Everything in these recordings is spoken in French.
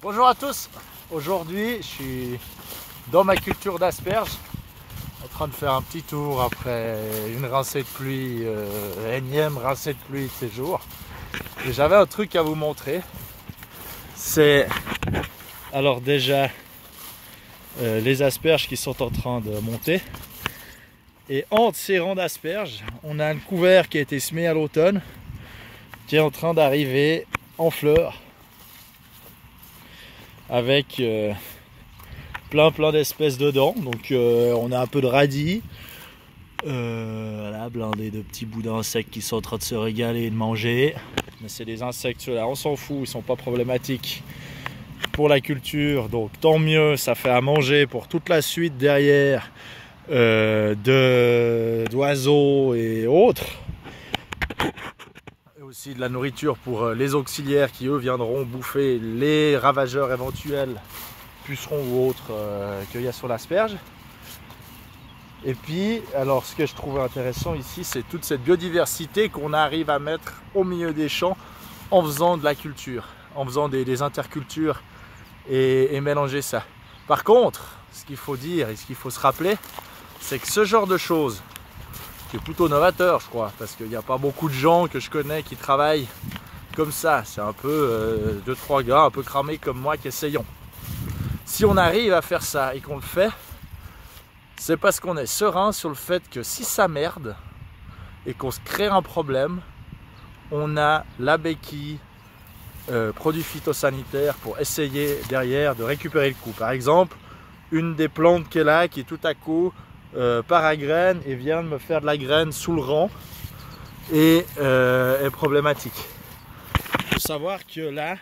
Bonjour à tous. Aujourd'hui, je suis dans ma culture d'asperges, en train de faire un petit tour après une rincée de pluie, énième rincée de pluie de ces jours. Et j'avais un truc à vous montrer. C'est alors déjà les asperges qui sont en train de monter. Et entre ces rangs d'asperges, on a un couvert qui a été semé à l'automne, qui est en train d'arriver en fleurs, avec plein d'espèces dedans. Donc on a un peu de radis, voilà, blindé de petits bouts d'insectes qui sont en train de se régaler et de manger. Mais c'est des insectes, ceux-là, on s'en fout, ils sont pas problématiques pour la culture, donc tant mieux, ça fait à manger pour toute la suite derrière d'oiseaux et autres. Et aussi de la nourriture pour les auxiliaires qui eux viendront bouffer les ravageurs éventuels, pucerons ou autres qu'il y a sur l'asperge. Et puis, alors ce que je trouvais intéressant ici, c'est toute cette biodiversité qu'on arrive à mettre au milieu des champs en faisant de la culture, en faisant des intercultures et mélanger ça. Par contre, ce qu'il faut dire et ce qu'il faut se rappeler, c'est que ce genre de choses, qui est plutôt novateur je crois, parce qu'il n'y a pas beaucoup de gens que je connais qui travaillent comme ça, c'est un peu 2-3 gars un peu cramés comme moi qui essayons. Si on arrive à faire ça et qu'on le fait, c'est parce qu'on est serein sur le fait que si ça merde et qu'on se crée un problème, on a la béquille produits phytosanitaires pour essayer derrière de récupérer le coup. Par exemple, une des plantes qui est là, qui tout à coup part à graine et vient de me faire de la graine sous le rang et est problématique. Il faut savoir que là,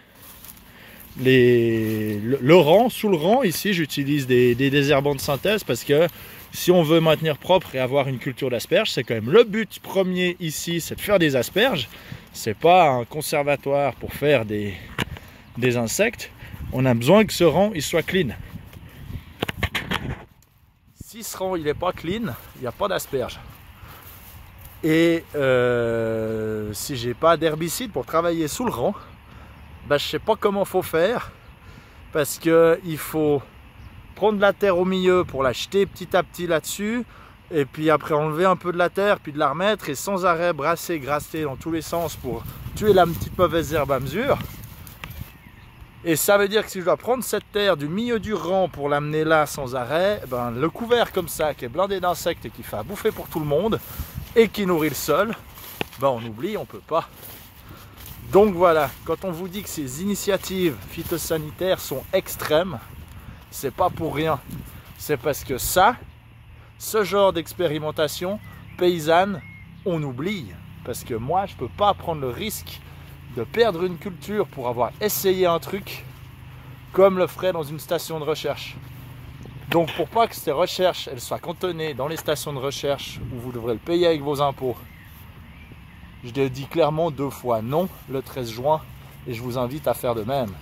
le rang, sous le rang, ici j'utilise des désherbants de synthèse parce que si on veut maintenir propre et avoir une culture d'asperges, c'est quand même le but premier ici, c'est de faire des asperges. C'est pas un conservatoire pour faire des insectes. On a besoin que ce rang il soit clean. Si ce rang il n'est pas clean, il n'y a pas d'asperges. Et si j'ai pas d'herbicide pour travailler sous le rang, ben, je sais pas comment faut faire, parce que il faut prendre de la terre au milieu pour la jeter petit à petit là-dessus, et puis après enlever un peu de la terre, puis de la remettre, et sans arrêt brasser, grasser dans tous les sens pour tuer la petite mauvaise herbe à mesure. Et ça veut dire que si je dois prendre cette terre du milieu du rang pour l'amener là sans arrêt, ben, le couvert comme ça, qui est blindé d'insectes et qui fait à bouffer pour tout le monde, et qui nourrit le sol, ben, on oublie, on peut pas. Donc voilà, quand on vous dit que ces initiatives phytosanitaires sont extrêmes, c'est pas pour rien. C'est parce que ça, ce genre d'expérimentation paysanne, on oublie. Parce que moi, je peux pas prendre le risque de perdre une culture pour avoir essayé un truc comme le ferait dans une station de recherche. Donc pour pas que ces recherches elles soient cantonnées dans les stations de recherche où vous devrez le payer avec vos impôts, je dis clairement 2 fois non le 13 juin et je vous invite à faire de même.